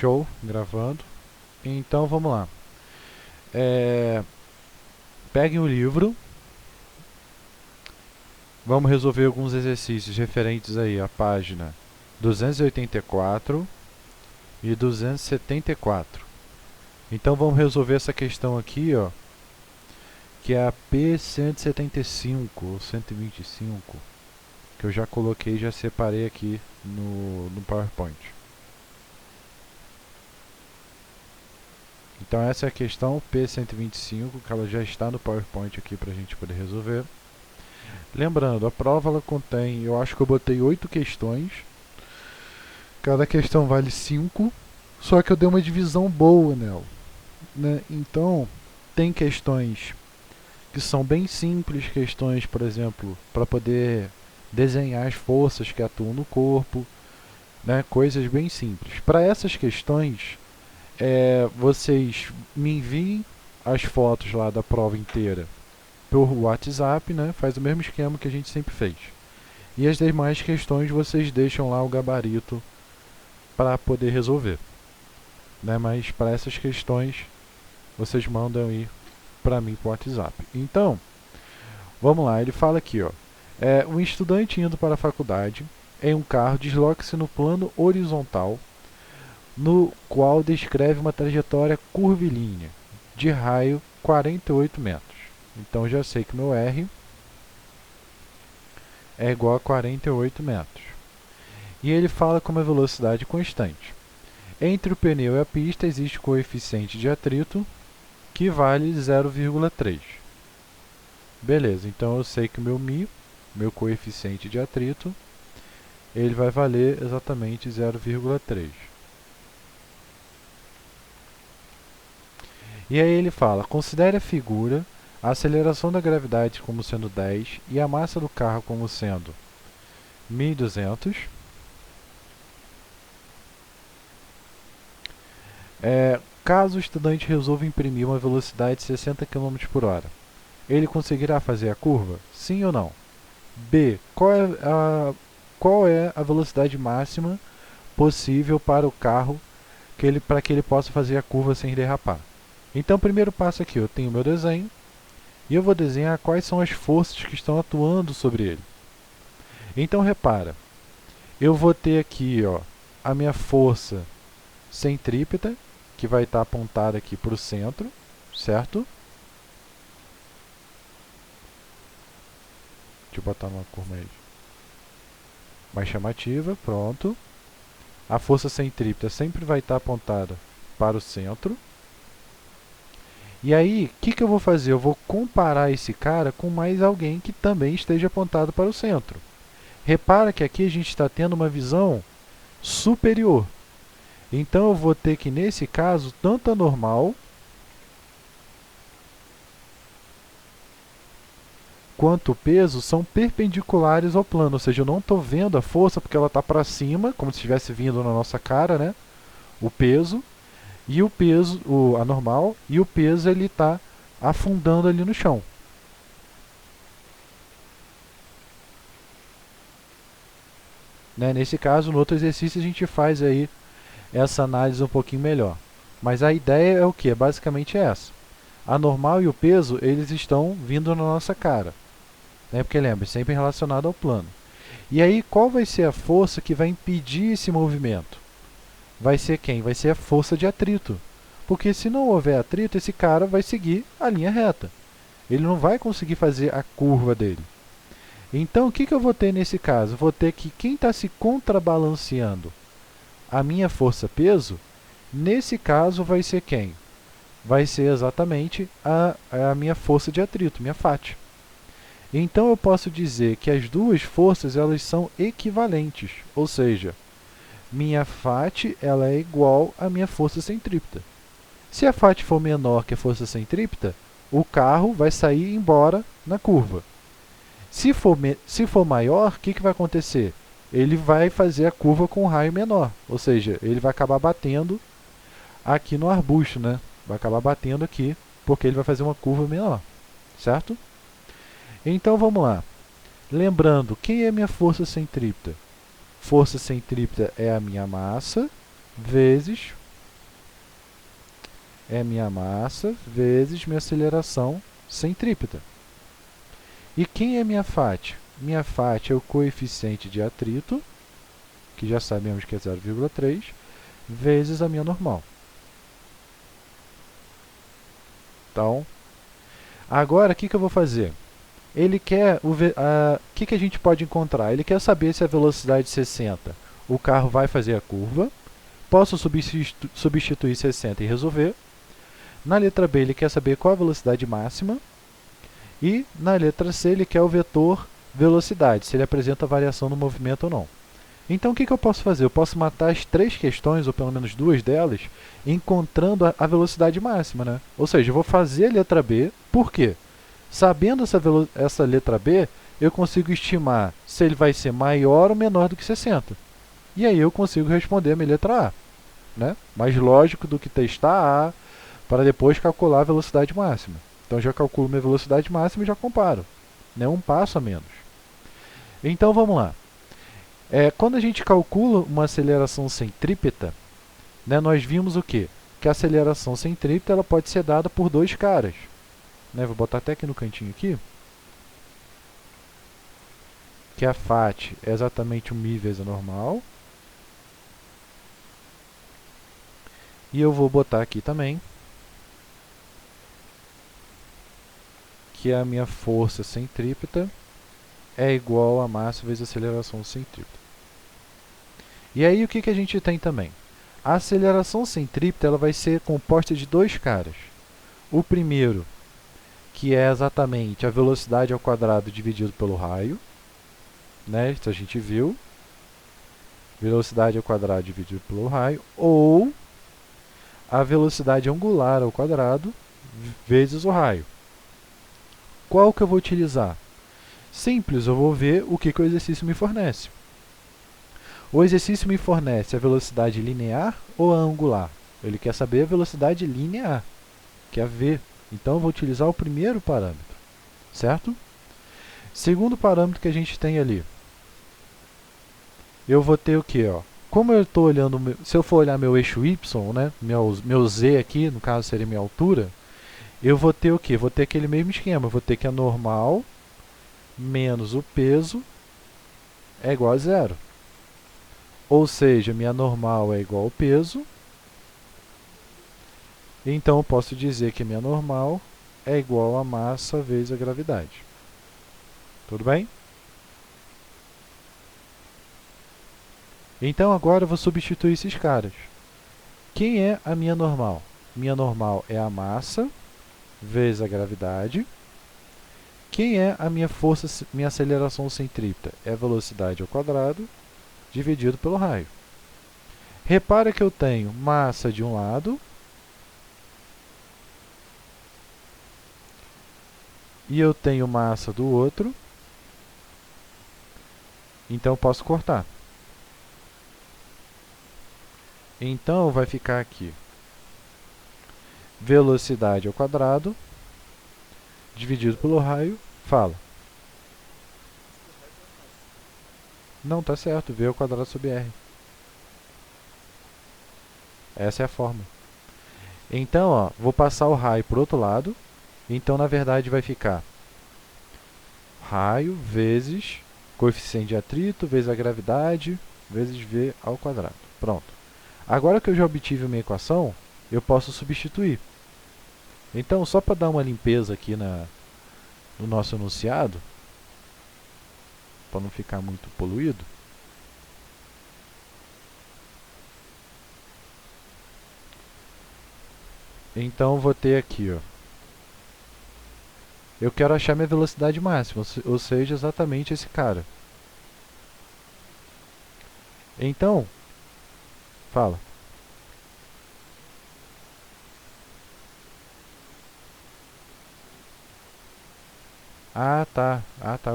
Show, gravando. Então vamos lá. Peguem o livro. Vamos resolver alguns exercícios referentes aí à página 284 e 274. Então vamos resolver essa questão aqui, ó, que é a P175 ou 125, que eu já coloquei, já separei aqui no PowerPoint. Então essa é a questão P125, que ela já está no PowerPoint aqui para a gente poder resolver. Lembrando, a prova ela contém, eu acho que eu botei 8 questões. Cada questão vale 5, só que eu dei uma divisão boa nela, né? Então, tem questões que são bem simples, questões, por exemplo, para poder desenhar as forças que atuam no corpo, né? Coisas bem simples. Para essas questões, vocês me enviem as fotos lá da prova inteira por WhatsApp, né? Faz o mesmo esquema que a gente sempre fez. E as demais questões vocês deixam lá o gabarito para poder resolver, né? Mas para essas questões vocês mandam aí para mim por WhatsApp. Então, vamos lá, ele fala aqui, ó. Um estudante indo para a faculdade em um carro desloca-se no plano horizontal, no qual descreve uma trajetória curvilínea de raio 48 metros. Então já sei que meu R é igual a 48 metros. E ele fala com uma velocidade constante. Entre o pneu e a pista existe coeficiente de atrito que vale 0,3. Beleza, então eu sei que o meu coeficiente de atrito, ele vai valer exatamente 0,3. E aí ele fala, considere a figura, a aceleração da gravidade como sendo 10 e a massa do carro como sendo 1.200. Caso o estudante resolva imprimir uma velocidade de 60 km por hora, ele conseguirá fazer a curva? Sim ou não? B. Qual é a velocidade máxima possível para o carro para que ele possa fazer a curva sem derrapar? Então, primeiro passo aqui, eu tenho o meu desenho e eu vou desenhar quais são as forças que estão atuando sobre ele. Então, repara, eu vou ter aqui, ó, a minha força centrípeta, que vai estar apontada aqui para o centro, certo? Deixa eu botar uma cor mais chamativa, pronto. A força centrípeta sempre vai estar apontada para o centro. E aí, o que eu vou fazer? Eu vou comparar esse cara com mais alguém que também esteja apontado para o centro. Repara que aqui a gente está tendo uma visão superior. Então, eu vou ter que, nesse caso, tanto a normal quanto o peso são perpendiculares ao plano. Ou seja, eu não estou vendo a força porque ela está para cima, como se estivesse vindo na nossa cara, né? O peso. E o peso, a normal, e o peso ele está afundando ali no chão. Né? Nesse caso, no outro exercício, a gente faz aí essa análise um pouquinho melhor. Mas a ideia é o que? Basicamente é essa. A normal e o peso, eles estão vindo na nossa cara. Né? Porque lembra, sempre relacionado ao plano. E aí, qual vai ser a força que vai impedir esse movimento? Vai ser quem? Vai ser a força de atrito. Porque se não houver atrito, esse cara vai seguir a linha reta. Ele não vai conseguir fazer a curva dele. Então, o que eu vou ter nesse caso? Vou ter que quem está se contrabalanceando a minha força-peso, nesse caso vai ser quem? Vai ser exatamente a minha força de atrito, minha FAT. Então, eu posso dizer que as duas forças elas são equivalentes, ou seja, minha FAT ela é igual à minha força centrípeta. Se a FAT for menor que a força centrípeta, o carro vai sair embora na curva. Se for maior, o que vai acontecer? Ele vai fazer a curva com um raio menor, ou seja, ele vai acabar batendo aqui no arbusto, né? Vai acabar batendo aqui, porque ele vai fazer uma curva menor, certo? Então vamos lá. Lembrando, quem é minha força centrípeta? Força centrípeta é a minha massa vezes é minha massa vezes minha aceleração centrípeta. E quem é minha fat? Minha fat é o coeficiente de atrito, que já sabemos que é 0,3, vezes a minha normal. Então, agora o que eu vou fazer? Ele quer o que a gente pode encontrar? Ele quer saber se a velocidade 60, o carro vai fazer a curva. Posso substituir 60 e resolver. Na letra B, ele quer saber qual a velocidade máxima. E na letra C, ele quer o vetor velocidade, se ele apresenta variação no movimento ou não. Então, o que eu posso fazer? Eu posso matar as três questões, ou pelo menos duas delas, encontrando a velocidade máxima, né? Ou seja, eu vou fazer a letra B. Por quê? Sabendo essa letra B, eu consigo estimar se ele vai ser maior ou menor do que 60. E aí eu consigo responder a minha letra A. Né? Mais lógico do que testar A para depois calcular a velocidade máxima. Então já calculo minha velocidade máxima e já comparo. Né? Um passo a menos. Então vamos lá. Quando a gente calcula uma aceleração centrípeta, né, nós vimos o quê? Que a aceleração centrípeta ela pode ser dada por dois caras. Né? Vou botar até aqui no cantinho aqui. Que a fat é exatamente o μ vezes a normal. E eu vou botar aqui também que a minha força centrípeta é igual a massa vezes a aceleração centrípeta. E aí o que a gente tem também? A aceleração centrípeta ela vai ser composta de dois caras. O primeiro, que é exatamente a velocidade ao quadrado dividido pelo raio. Né? Isso a gente viu. Velocidade ao quadrado dividido pelo raio. Ou a velocidade angular ao quadrado vezes o raio. Qual que eu vou utilizar? Simples, eu vou ver o que o exercício me fornece. O exercício me fornece a velocidade linear ou a angular? Ele quer saber a velocidade linear, que é a v. Então, eu vou utilizar o primeiro parâmetro, certo? Segundo parâmetro que a gente tem ali, eu vou ter o quê? Como eu estou olhando, se eu for olhar meu eixo y, né, meu z aqui, no caso seria minha altura, eu vou ter o quê? Vou ter aquele mesmo esquema, eu vou ter que a normal menos o peso é igual a zero. Ou seja, minha normal é igual ao peso. Então, eu posso dizer que minha normal é igual a massa vezes a gravidade. Tudo bem? Então, agora eu vou substituir esses caras. Quem é a minha normal? Minha normal é a massa vezes a gravidade. Quem é a minha força, minha aceleração centrípeta? É a velocidade ao quadrado dividido pelo raio. Repara que eu tenho massa de um lado e eu tenho massa do outro. Então eu posso cortar. Então vai ficar aqui velocidade ao quadrado dividido pelo raio. Fala. Não, tá certo. V ao quadrado sobre R. Essa é a fórmula. Então, vou passar o raio para o outro lado. Então, na verdade, vai ficar raio vezes coeficiente de atrito, vezes a gravidade, vezes V ao quadrado. Pronto. Agora que eu já obtive uma equação, eu posso substituir. Então, só para dar uma limpeza aqui no nosso enunciado, para não ficar muito poluído, então vou ter aqui, eu quero achar minha velocidade máxima, ou seja, exatamente esse cara. Então, fala. Ah, tá,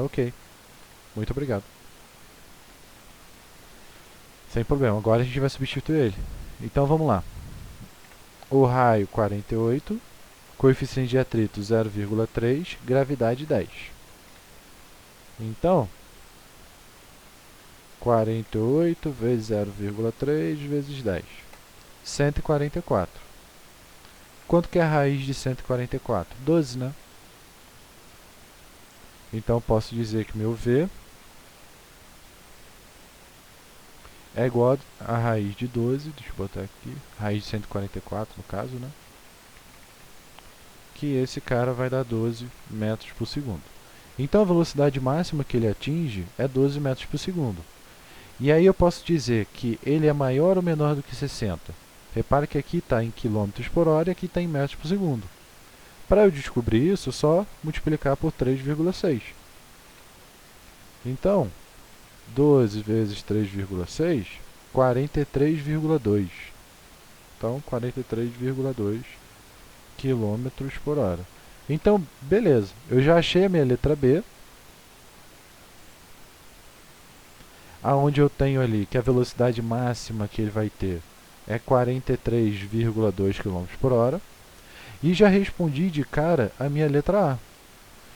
ok. Muito obrigado. Sem problema, agora a gente vai substituir ele. Então vamos lá. O raio 48, coeficiente de atrito 0,3, gravidade 10. Então, 48 vezes 0,3 vezes 10. 144. Quanto que é a raiz de 144? 12, né? Então, eu posso dizer que meu V é igual a raiz de 12, deixa eu botar aqui, raiz de 144 no caso, né? Que esse cara vai dar 12 metros por segundo. Então, a velocidade máxima que ele atinge é 12 metros por segundo. E aí eu posso dizer que ele é maior ou menor do que 60. Repare que aqui está em quilômetros por hora e aqui está em metros por segundo. Para eu descobrir isso, é só multiplicar por 3,6. Então, 12 vezes 3,6, 43,2. Então, 43,2 quilômetros por hora. Então, beleza. Eu já achei a minha letra B. Aonde eu tenho ali que a velocidade máxima que ele vai ter é 43,2 km por hora. E já respondi de cara a minha letra A.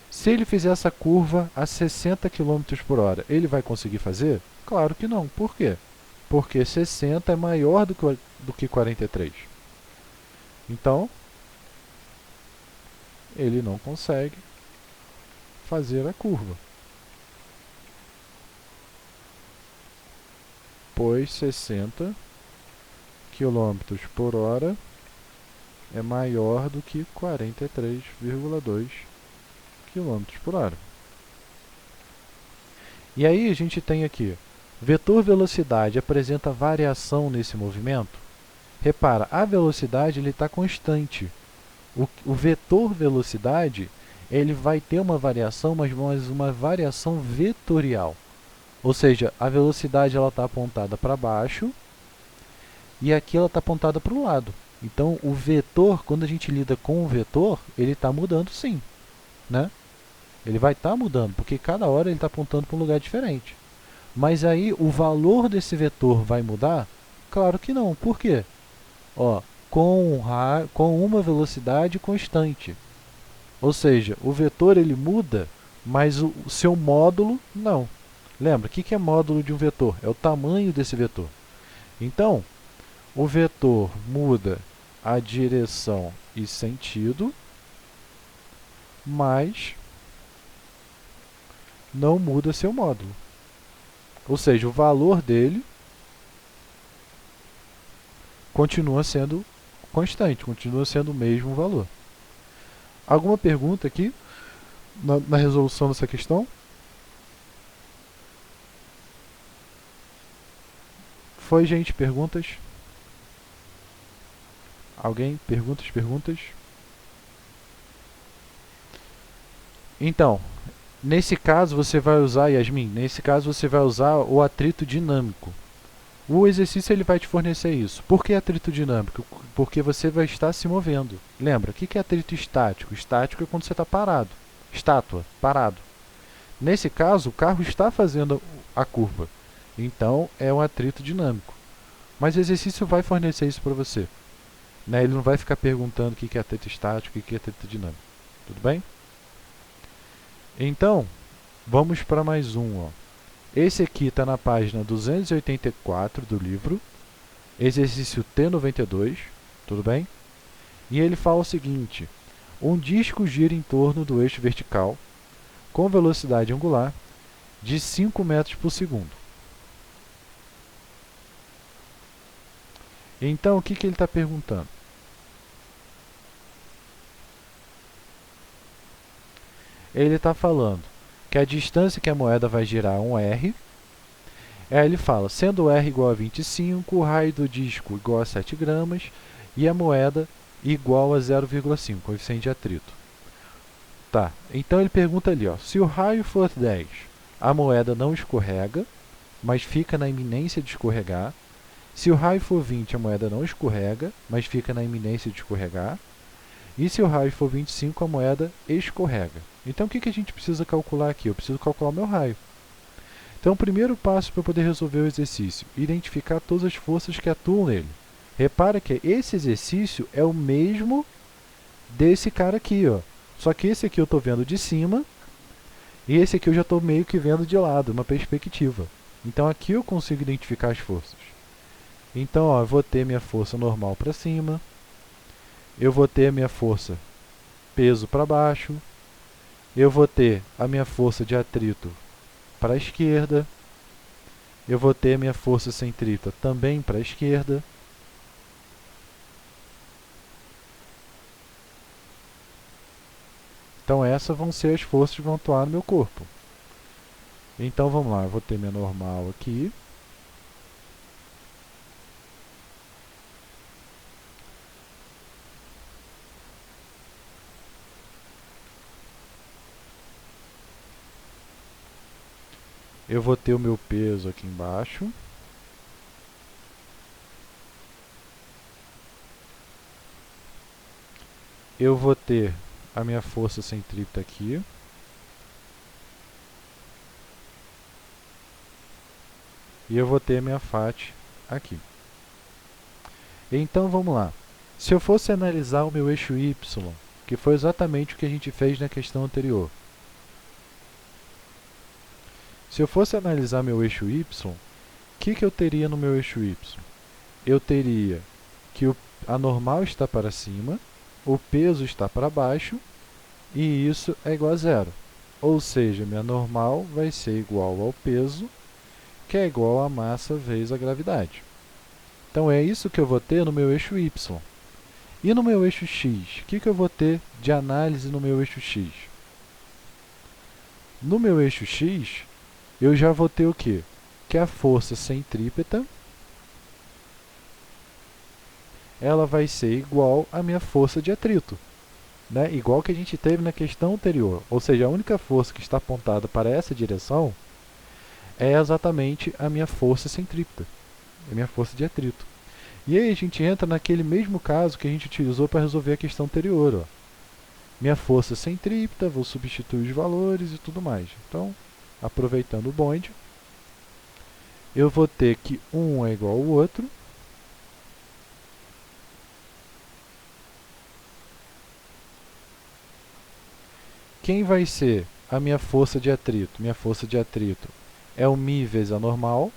Se ele fizer essa curva a 60 km por hora, ele vai conseguir fazer? Claro que não. Por quê? Porque 60 é maior do que 43. Então, ele não consegue fazer a curva. Pois 60 km por hora é maior do que 43,2 km por hora. E aí a gente tem aqui, vetor velocidade apresenta variação nesse movimento? Repara, a velocidade está constante. O vetor velocidade ele vai ter uma variação, mas uma variação vetorial. Ou seja, a velocidade está apontada para baixo e aqui ela está apontada para o lado. Então, o vetor, quando a gente lida com o vetor, ele está mudando sim, né? Ele vai estar mudando, porque cada hora ele está apontando para um lugar diferente. Mas aí, o valor desse vetor vai mudar? Claro que não. Por quê? Ó, com uma velocidade constante. Ou seja, o vetor ele muda, mas o seu módulo não. Lembra, o que é módulo de um vetor? É o tamanho desse vetor. Então, o vetor muda a direção e sentido, mas não muda seu módulo. Ou seja, o valor dele continua sendo constante, continua sendo o mesmo valor. Alguma pergunta aqui na resolução dessa questão? Foi, gente? Perguntas? Alguém? Perguntas? Então, nesse caso você vai usar, Yasmin, nesse caso você vai usar o atrito dinâmico. O exercício ele vai te fornecer isso. Por que atrito dinâmico? Porque você vai estar se movendo. Lembra, o que é atrito estático? Estático é quando você está parado. Estátua, parado. Nesse caso, o carro está fazendo a curva. Então, é um atrito dinâmico. Mas o exercício vai fornecer isso para você. Né? Ele não vai ficar perguntando o que é atrito estático e o que é atrito dinâmico. Tudo bem? Então, vamos para mais um. Ó. Esse aqui está na página 284 do livro. Exercício T92. Tudo bem? E ele fala o seguinte. Um disco gira em torno do eixo vertical com velocidade angular de 5 metros por segundo. Então, o que ele está perguntando? Ele está falando que a distância que a moeda vai girar é um R. Aí ele fala, sendo R igual a 25, o raio do disco igual a 7 gramas e a moeda igual a 0,5, coeficiente de atrito. Tá, então ele pergunta ali, ó, se o raio for 10, a moeda não escorrega, mas fica na iminência de escorregar. Se o raio for 20, a moeda não escorrega, mas fica na iminência de escorregar. E se o raio for 25, a moeda escorrega. Então, o que a gente precisa calcular aqui? Eu preciso calcular o meu raio. Então, o primeiro passo para poder resolver o exercício, identificar todas as forças que atuam nele. Repara que esse exercício é o mesmo desse cara aqui, ó. Só que esse aqui eu estou vendo de cima e esse aqui eu já estou meio que vendo de lado, uma perspectiva. Então, aqui eu consigo identificar as forças. Então, ó, eu vou ter minha força normal para cima. eu vou ter a minha força peso para baixo, eu vou ter a minha força de atrito para a esquerda, eu vou ter a minha força centrípeta também para a esquerda. Então essas vão ser as forças que vão atuar no meu corpo. Então vamos lá, eu vou ter minha normal aqui. Eu vou ter o meu peso aqui embaixo. Eu vou ter a minha força centrípeta aqui. E eu vou ter a minha FAT aqui. Então vamos lá. Se eu fosse analisar o meu eixo Y, que foi exatamente o que a gente fez na questão anterior. Se eu fosse analisar meu eixo Y, o que eu teria no meu eixo Y? Eu teria que a normal está para cima, o peso está para baixo, e isso é igual a zero. Ou seja, minha normal vai ser igual ao peso, que é igual à massa vezes a gravidade. Então é isso que eu vou ter no meu eixo Y. E no meu eixo X? O que eu vou ter de análise no meu eixo X? No meu eixo X, eu já vou ter o quê? Que a força centrípeta ela vai ser igual à minha força de atrito. Né? Igual que a gente teve na questão anterior. Ou seja, a única força que está apontada para essa direção é exatamente a minha força centrípeta, a minha força de atrito. E aí a gente entra naquele mesmo caso que a gente utilizou para resolver a questão anterior. Ó. Minha força centrípeta, vou substituir os valores e tudo mais. Então, aproveitando o bonde, eu vou ter que um é igual ao outro. Quem vai ser a minha força de atrito? Minha força de atrito é o μ vezes a normal.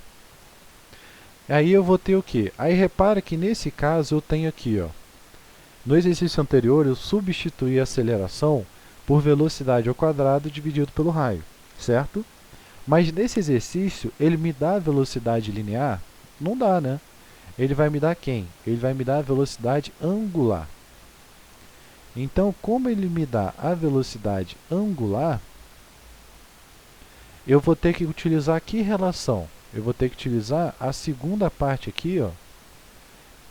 Aí eu vou ter o quê? Aí repara que nesse caso eu tenho aqui, ó, no exercício anterior eu substituí a aceleração por velocidade ao quadrado dividido pelo raio, certo? Mas nesse exercício ele me dá a velocidade linear? Não dá, né? Ele vai me dar quem? Ele vai me dar a velocidade angular. Então, como ele me dá a velocidade angular, eu vou ter que utilizar que relação? Eu vou ter que utilizar a segunda parte aqui, ó,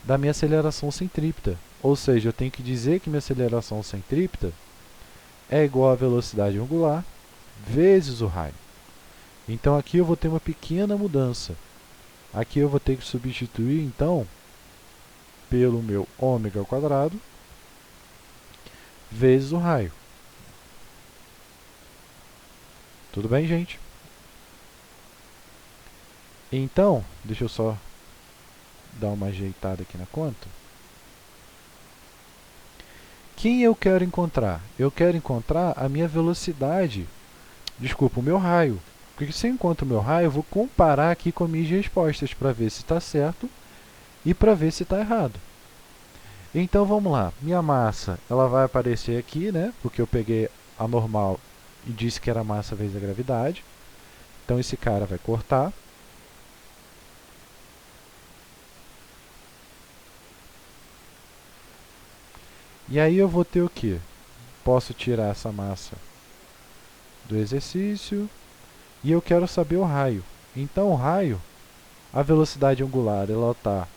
da minha aceleração centrípeta. Ou seja, eu tenho que dizer que minha aceleração centrípeta é igual à velocidade angular vezes o raio. Então aqui eu vou ter uma pequena mudança. Aqui eu vou ter que substituir, então, pelo meu ômega ao quadrado vezes o raio. Tudo bem, gente? Então, deixa eu só dar uma ajeitada aqui na conta. Quem eu quero encontrar? Eu quero encontrar a minha velocidade, desculpa, o meu raio. Porque se eu encontro o meu raio, eu vou comparar aqui com as minhas respostas para ver se está certo e para ver se está errado. Então vamos lá, minha massa ela vai aparecer aqui, né? Porque eu peguei a normal e disse que era massa vezes a gravidade. Então esse cara vai cortar. E aí eu vou ter o quê? Posso tirar essa massa do exercício e eu quero saber o raio. Então o raio, a velocidade angular, ela está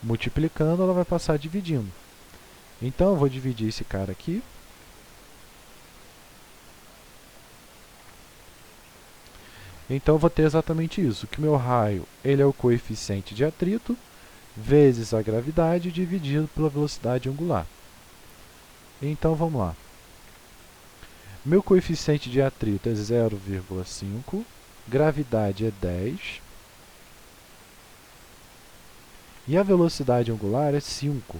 multiplicando, ela vai passar dividindo. Então eu vou dividir esse cara aqui. Então eu vou ter exatamente isso, que meu raio ele é o coeficiente de atrito vezes a gravidade dividido pela velocidade angular. Então vamos lá. Meu coeficiente de atrito é 0,5, gravidade é 10 e a velocidade angular é 5,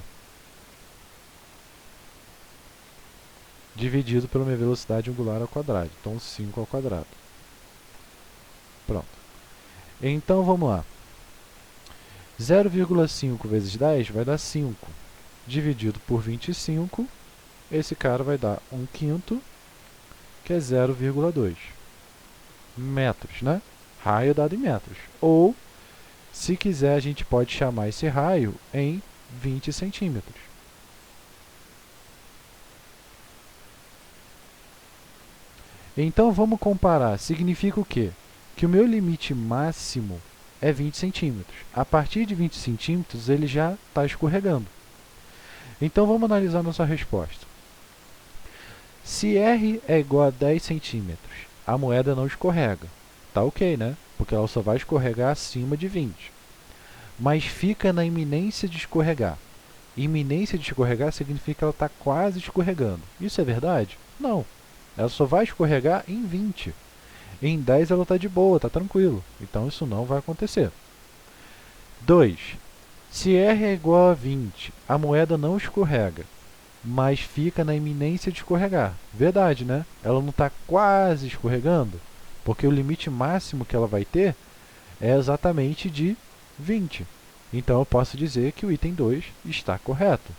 dividido pela minha velocidade angular ao quadrado. Então 5 ao quadrado. Pronto. Então vamos lá. 0,5 vezes 10 vai dar 5. dividido por 25, esse cara vai dar 1/5, que é 0,2 metros, né? Raio dado em metros. Ou, se quiser, a gente pode chamar esse raio em 20 centímetros. Então, vamos comparar. Significa o quê? Que o meu limite máximo é 20 centímetros. A partir de 20 centímetros, ele já está escorregando. Então, vamos analisar nossa resposta. Se R é igual a 10 centímetros, a moeda não escorrega. Tá ok, né? Porque ela só vai escorregar acima de 20. Mas fica na iminência de escorregar. Iminência de escorregar significa que ela está quase escorregando. Isso é verdade? Não. Ela só vai escorregar em 20. Em 10 ela está de boa, está tranquilo. Então isso não vai acontecer. 2. Se R é igual a 20, a moeda não escorrega, mas fica na iminência de escorregar. Verdade, né? Ela não está quase escorregando, porque o limite máximo que ela vai ter é exatamente de 20. Então eu posso dizer que o item 2 está correto.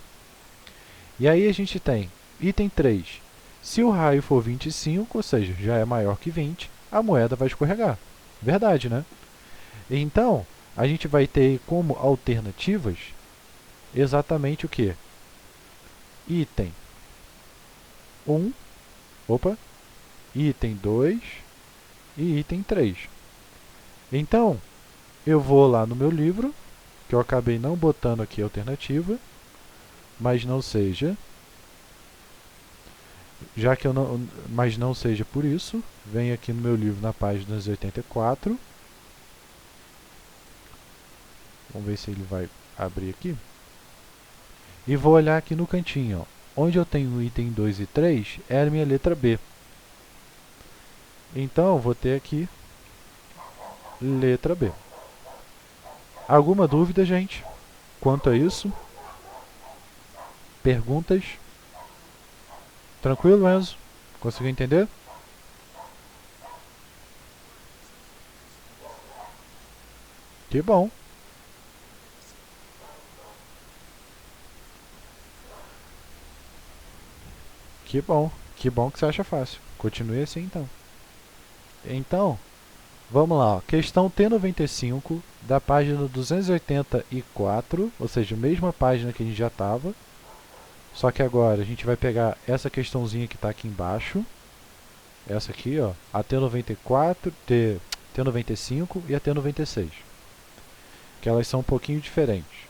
E aí a gente tem item 3. Se o raio for 25, ou seja, já é maior que 20, a moeda vai escorregar. Verdade, né? Então, a gente vai ter como alternativas exatamente o quê? Item 1, item 2 e item 3. Então, eu vou lá no meu livro, que eu acabei não botando aqui a alternativa, mas não seja, mas não seja por isso, venho aqui no meu livro na página 84. Vamos ver se ele vai abrir aqui. E vou olhar aqui no cantinho, ó, onde eu tenho o item 2 e 3, é a minha letra B. Então, vou ter aqui letra B. Alguma dúvida, gente, quanto a isso? Perguntas? Tranquilo, Enzo? Conseguiu entender? Que bom. Que bom. Que bom que você acha fácil. Continue assim, então. Então, vamos lá. Ó. Questão T95, da página 284, ou seja, a mesma página que a gente já estava. Só que agora a gente vai pegar essa questãozinha que está aqui embaixo. Essa aqui, ó, a T94, T95 e a T96. Que elas são um pouquinho diferentes.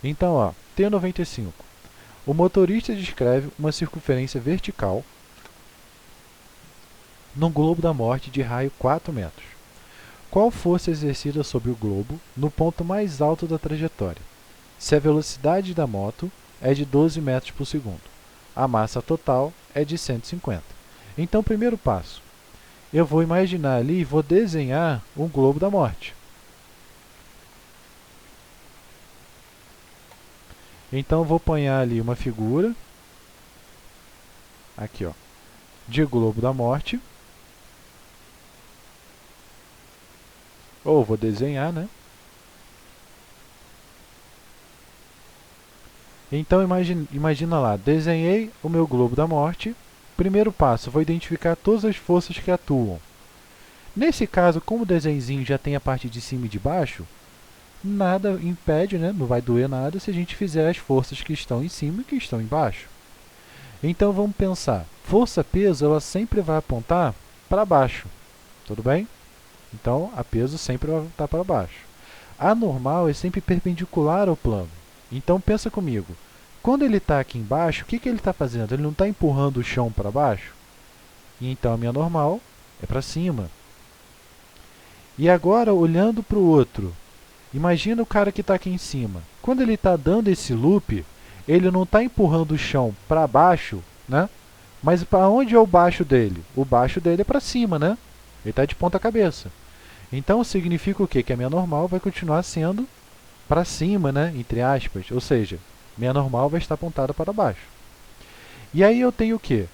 Então, ó, T95. O motorista descreve uma circunferência vertical num globo da morte de raio 4 metros. Qual força exercida sobre o globo no ponto mais alto da trajetória? Se a velocidade da moto é de 12 metros por segundo. A massa total é de 150. Então, primeiro passo. Eu vou imaginar ali e vou desenhar um globo da morte. Então, vou apanhar ali uma figura. Aqui, ó. De globo da morte. Ou vou desenhar, né? Então, imagina lá. Desenhei o meu globo da morte. Primeiro passo, vou identificar todas as forças que atuam. Nesse caso, como o desenhozinho já tem a parte de cima e de baixo, nada impede, né? Não vai doer nada se a gente fizer as forças que estão em cima e que estão embaixo. Então vamos pensar, força-peso ela sempre vai apontar para baixo, tudo bem? Então a peso sempre vai apontar para baixo. A normal é sempre perpendicular ao plano. Então pensa comigo, quando ele está aqui embaixo, o que ele está fazendo? Ele não está empurrando o chão para baixo? E então a minha normal é para cima. E agora olhando para o outro, imagina o cara que está aqui em cima. Quando ele está dando esse loop, ele não está empurrando o chão para baixo, né? Mas para onde é o baixo dele? O baixo dele é para cima, né? Ele está de ponta cabeça. Então significa o quê? Que a minha normal vai continuar sendo para cima, né? Entre aspas. Ou seja, minha normal vai estar apontada para baixo. E aí eu tenho o quê?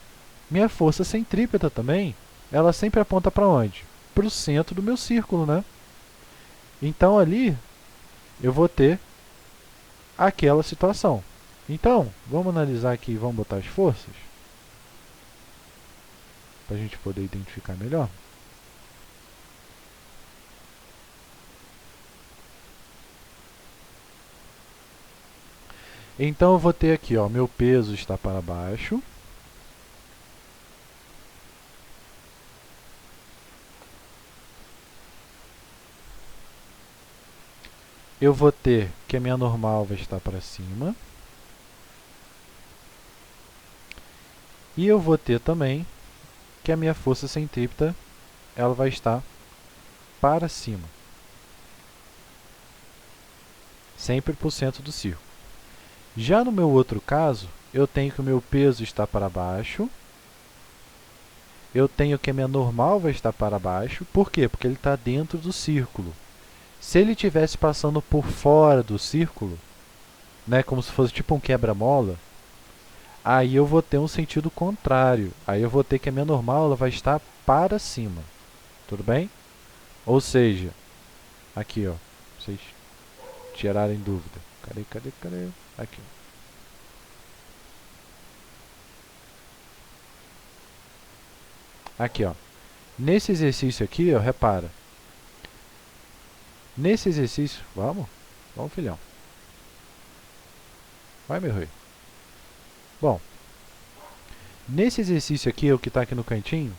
Minha força centrípeta também, ela sempre aponta para onde? Para o centro do meu círculo, né? Então ali eu vou ter aquela situação. Então, vamos analisar aqui e vamos botar as forças, para a gente poder identificar melhor. Então, eu vou ter aqui, ó, meu peso está para baixo. Eu vou ter que a minha normal vai estar para cima. E eu vou ter também que a minha força centrípeta ela vai estar para cima. Sempre por cento do círculo. Já no meu outro caso, eu tenho que o meu peso está para baixo. Eu tenho que a minha normal vai estar para baixo. Por quê? Porque ele está dentro do círculo. Se ele estivesse passando por fora do círculo, né, como se fosse tipo um quebra-mola, aí eu vou ter um sentido contrário. Aí eu vou ter que a minha normal ela vai estar para cima. Tudo bem? Ou seja, aqui, ó, vocês tirarem dúvida. Cadê? Aqui. Aqui, ó. Nesse exercício aqui, ó, repara. Nesse exercício, vamos, filhão. Vai, meu rei. Bom, nesse exercício aqui, o que está aqui no cantinho,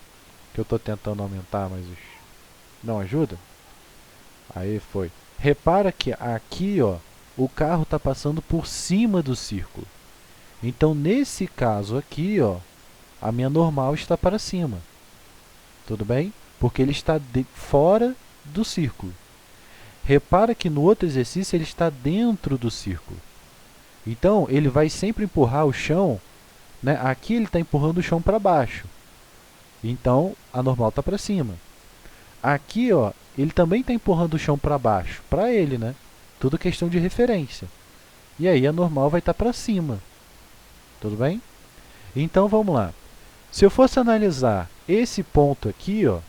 que eu estou tentando aumentar, mas não ajuda. Aí foi. Repara que aqui, ó, o carro está passando por cima do círculo. Então, nesse caso aqui, ó, a minha normal está para cima. Tudo bem? Porque ele está fora do círculo. Repara que no outro exercício ele está dentro do círculo. Então, ele vai sempre empurrar o chão, né? Aqui ele está empurrando o chão para baixo. Então, a normal está para cima. Aqui, ó, ele também está empurrando o chão para baixo, para ele, né? Tudo questão de referência. E aí a normal vai estar para cima. Tudo bem? Então, vamos lá. Se eu fosse analisar esse ponto aqui, ó,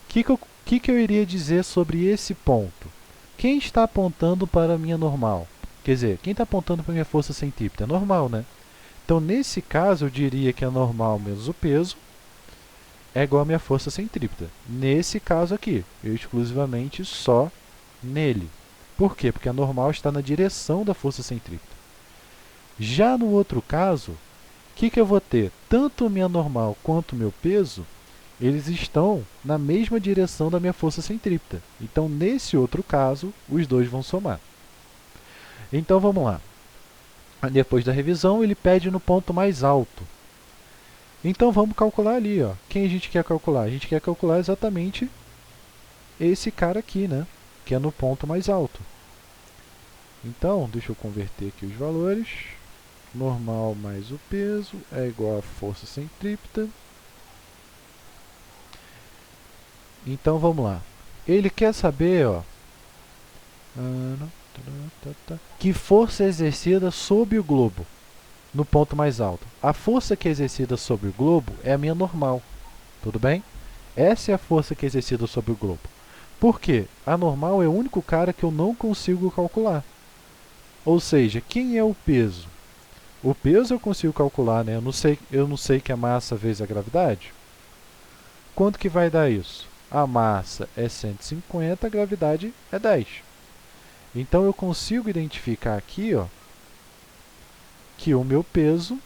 que eu iria dizer sobre esse ponto? Quem está apontando para a minha normal? Quer dizer, quem está apontando para a minha força centrípeta? É normal, né? Então, nesse caso, eu diria que a normal menos o peso é igual à minha força centrípeta. Nesse caso aqui, eu exclusivamente só nele. Por quê? Porque a normal está na direção da força centrípeta. Já no outro caso, o que eu vou ter? Tanto a minha normal quanto o meu peso, eles estão na mesma direção da minha força centrípeta. Então, nesse outro caso, os dois vão somar. Então, vamos lá. Depois da revisão, ele pede no ponto mais alto. Então, vamos calcular ali, ó. Quem a gente quer calcular? A gente quer calcular exatamente esse cara aqui, né? Que é no ponto mais alto. Então, deixa eu converter aqui os valores. Normal mais o peso é igual a força centrípeta. Então, vamos lá. Ele quer saber, ó, que força é exercida sobre o globo, no ponto mais alto. A força que é exercida sobre o globo é a minha normal. Tudo bem? Essa é a força que é exercida sobre o globo. Por quê? A normal é o único cara que eu não consigo calcular. Ou seja, quem é o peso? O peso eu consigo calcular, né? Eu não sei que a massa vezes a gravidade. Quanto que vai dar isso? A massa é 150, a gravidade é 10. Então, eu consigo identificar aqui, ó, que o meu peso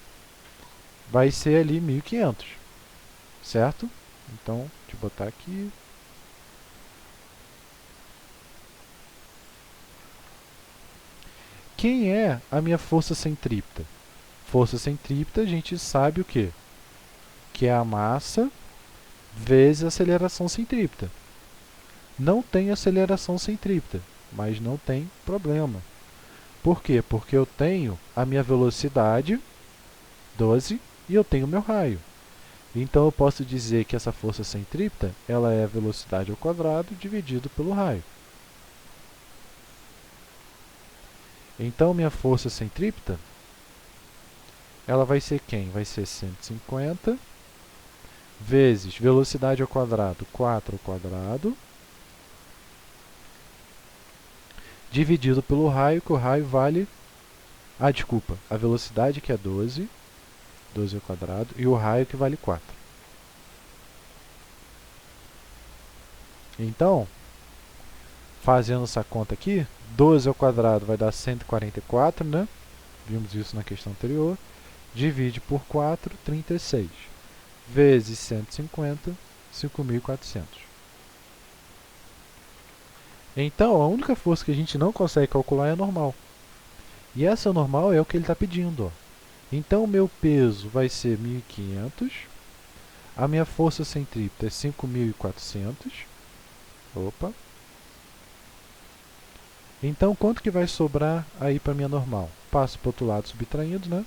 vai ser ali 1.500, certo? Então, deixa eu botar aqui. Quem é a minha força centrípeta? Força centrípeta, a gente sabe o quê? Que é a massa vezes a aceleração centrípeta. Não tem aceleração centrípeta, mas não tem problema. Por quê? Porque eu tenho a minha velocidade, 12, e eu tenho o meu raio. Então, eu posso dizer que essa força centrípeta ela é a velocidade ao quadrado dividido pelo raio. Então, minha força centrípeta ela vai ser quem? Vai ser 150 vezes velocidade ao quadrado, 4 ao quadrado, dividido pelo raio, que o raio vale Ah, desculpa, a velocidade que é 12 ao quadrado, e o raio que vale 4. Então, fazendo essa conta aqui, 12 ao quadrado vai dar 144, né? Vimos isso na questão anterior. Divide por 4, 36. Vezes 150, 5.400. Então, a única força que a gente não consegue calcular é a normal. E essa normal é o que ele está pedindo. Ó. Então, o meu peso vai ser 1.500. A minha força centrípeta é 5.400. Opa. Então, quanto que vai sobrar aí para a minha normal? Passo para o outro lado subtraindo, né?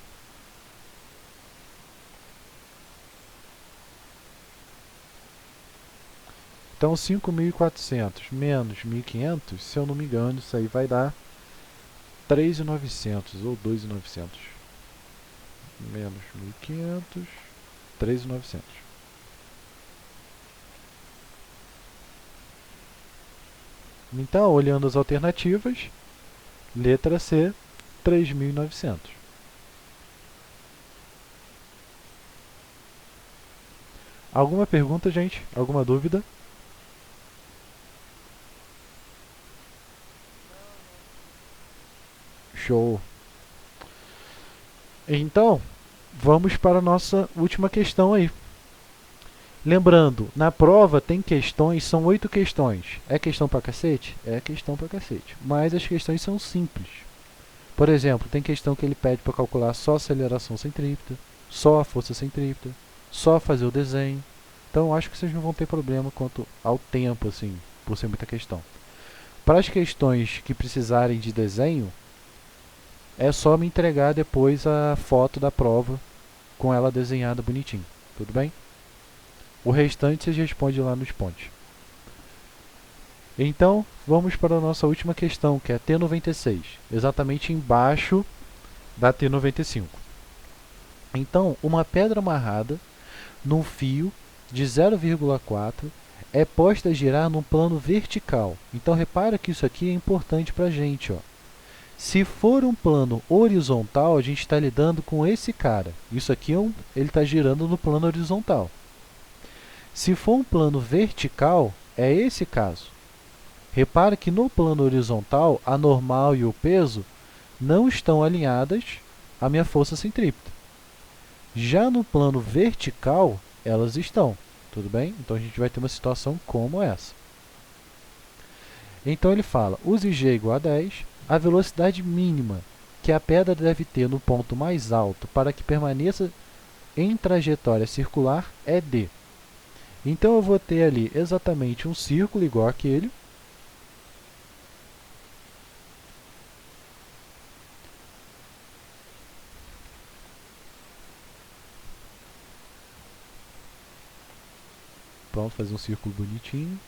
Então, 5.400 menos 1.500, se eu não me engano, isso aí vai dar 3.900 ou 2.900. Menos 1.500, 3.900. Então, olhando as alternativas, letra C, 3.900. Alguma pergunta, gente? Alguma dúvida? Show! Então, vamos para a nossa última questão aí. Lembrando, na prova tem questões, são 8 questões. É questão pra cacete? É questão pra cacete. Mas as questões são simples. Por exemplo, tem questão que ele pede para calcular só a aceleração centrípeta, só a força centrípeta, só fazer o desenho. Então, acho que vocês não vão ter problema quanto ao tempo, assim, por ser muita questão. Para as questões que precisarem de desenho, é só me entregar depois a foto da prova com ela desenhada bonitinho. Tudo bem? O restante vocês respondem lá nos pontos. Então, vamos para a nossa última questão, que é a T96, exatamente embaixo da T95. Então, uma pedra amarrada num fio de 0,4 é posta a girar num plano vertical. Então, repara que isso aqui é importante para a gente. Ó. Se for um plano horizontal, a gente está lidando com esse cara. Isso aqui ele está girando no plano horizontal. Se for um plano vertical, é esse caso. Repara que no plano horizontal, a normal e o peso não estão alinhadas à minha força centrípeta. Já no plano vertical, elas estão. Tudo bem? Então, a gente vai ter uma situação como essa. Então, ele fala, use G igual a 10, a velocidade mínima que a pedra deve ter no ponto mais alto para que permaneça em trajetória circular é D. Então, eu vou ter ali exatamente um círculo igual àquele. Pronto, fazer um círculo bonitinho.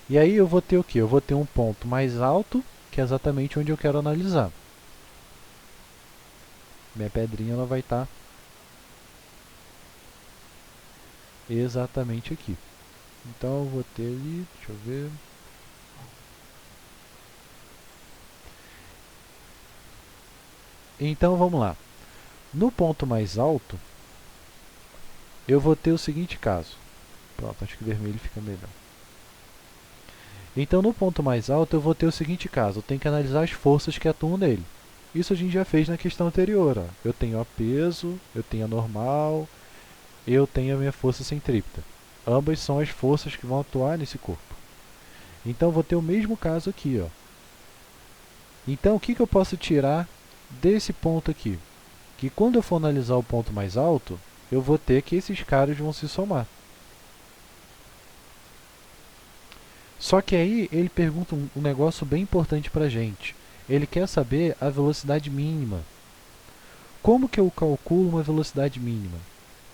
E aí eu vou ter o quê? Eu vou ter um ponto mais alto, que é exatamente onde eu quero analisar. Minha pedrinha ela vai estar exatamente aqui. Então eu vou ter ali, deixa eu ver. Então vamos lá. No ponto mais alto, eu vou ter o seguinte caso. Pronto, acho que vermelho fica melhor. Então no ponto mais alto eu vou ter o seguinte caso. Eu tenho que analisar as forças que atuam nele. Isso a gente já fez na questão anterior. Ó. Eu tenho a peso, eu tenho a normal, eu tenho a minha força centrípeta. Ambas são as forças que vão atuar nesse corpo. Então, eu vou ter o mesmo caso aqui. Ó. Então, o que eu posso tirar desse ponto aqui? Que quando eu for analisar o ponto mais alto, eu vou ter que esses caras vão se somar. Só que aí ele pergunta um negócio bem importante para a gente. Ele quer saber a velocidade mínima. Como que eu calculo uma velocidade mínima?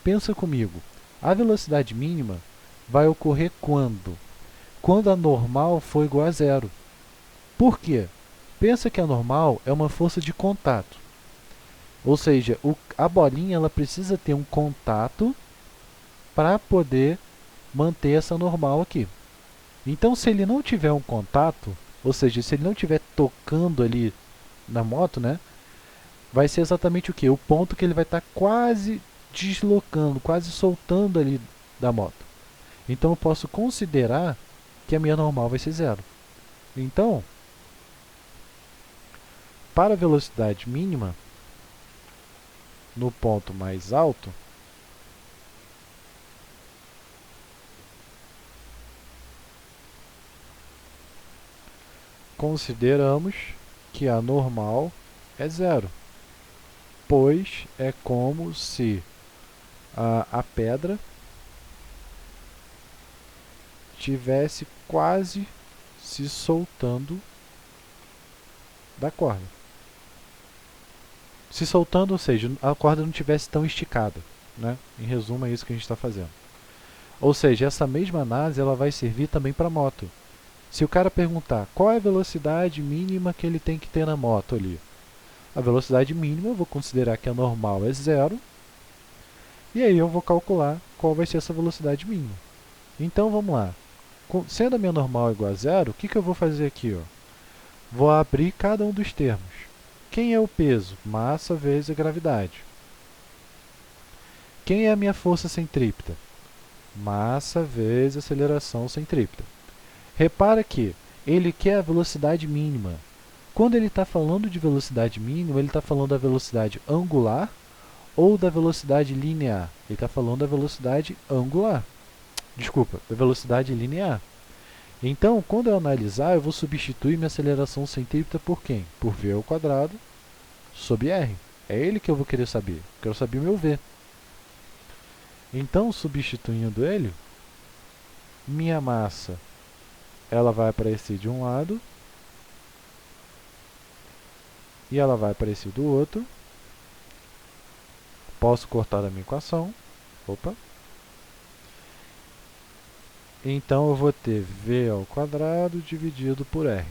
Pensa comigo. A velocidade mínima vai ocorrer quando? Quando a normal for igual a zero. Por quê? Pensa que a normal é uma força de contato. Ou seja, a bolinha ela precisa ter um contato para poder manter essa normal aqui. Então, se ele não tiver um contato, ou seja, se ele não estiver tocando ali na moto, né, vai ser exatamente o quê? O ponto que ele vai estar quase deslocando, quase soltando ali da moto. Então, eu posso considerar que a minha normal vai ser zero. Então, para a velocidade mínima, no ponto mais alto, consideramos que a normal é zero, pois é como se a pedra tivesse quase se soltando da corda. Se soltando, ou seja, a corda não tivesse tão esticada, né? Em resumo, é isso que a gente está fazendo. Ou seja, essa mesma análise ela vai servir também para a moto. Se o cara perguntar qual é a velocidade mínima que ele tem que ter na moto ali, a velocidade mínima eu vou considerar que a normal é zero, e aí eu vou calcular qual vai ser essa velocidade mínima. Então vamos lá. Sendo a minha normal igual a zero, o que eu vou fazer aqui? Ó? Vou abrir cada um dos termos. Quem é o peso? Massa vezes a gravidade. Quem é a minha força centrípeta? Massa vezes aceleração centrípeta. Repara que ele quer a velocidade mínima. Quando ele está falando de velocidade mínima, ele está falando da velocidade angular ou da velocidade linear? Ele está falando da velocidade angular. Desculpa, da velocidade linear. Então, quando eu analisar, eu vou substituir minha aceleração centrípeta por quem? Por v ao quadrado sobre r. É ele que eu vou querer saber. Eu quero saber o meu v. Então, substituindo ele, minha massa ela vai aparecer de um lado e ela vai aparecer do outro. Posso cortar a minha equação. Opa. Então, eu vou ter v ao quadrado dividido por r.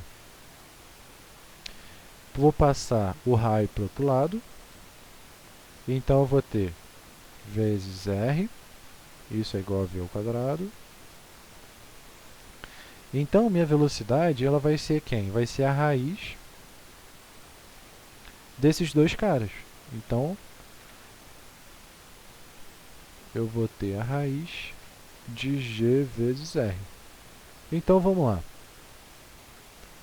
Vou passar o raio para o outro lado. Então, eu vou ter vezes r. Isso é igual a v ao quadrado. Então, minha velocidade ela vai ser quem? Vai ser a raiz desses dois caras. Então, eu vou ter a raiz de g vezes r. Então, vamos lá.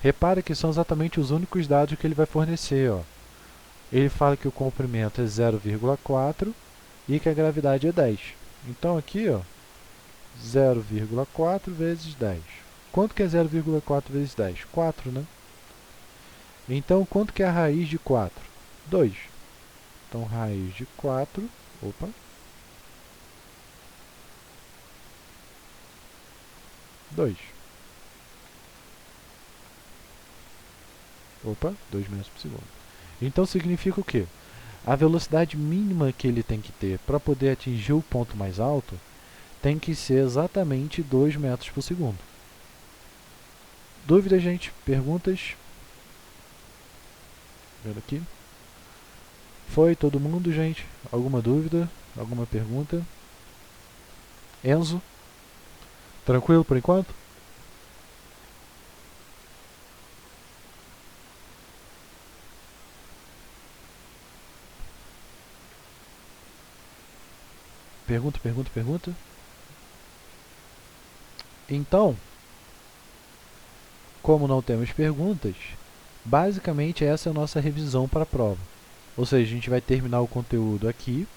Repara que são exatamente os únicos dados que ele vai fornecer. Ó. Ele fala que o comprimento é 0,4 e que a gravidade é 10. Então, aqui, ó, 0,4 vezes 10. Quanto que é 0,4 vezes 10? 4, né? Então, quanto que é a raiz de 4? 2. Então, raiz de 4, opa, 2. Opa, 2 metros por segundo. Então, significa o quê? A velocidade mínima que ele tem que ter para poder atingir o ponto mais alto tem que ser exatamente 2 metros por segundo. Dúvidas, gente? Perguntas? Vendo aqui. Foi todo mundo, gente? Alguma dúvida? Alguma pergunta? Enzo? Tranquilo por enquanto? Pergunta, pergunta, pergunta. Então, como não temos perguntas, basicamente essa é a nossa revisão para a prova. Ou seja, a gente vai terminar o conteúdo aqui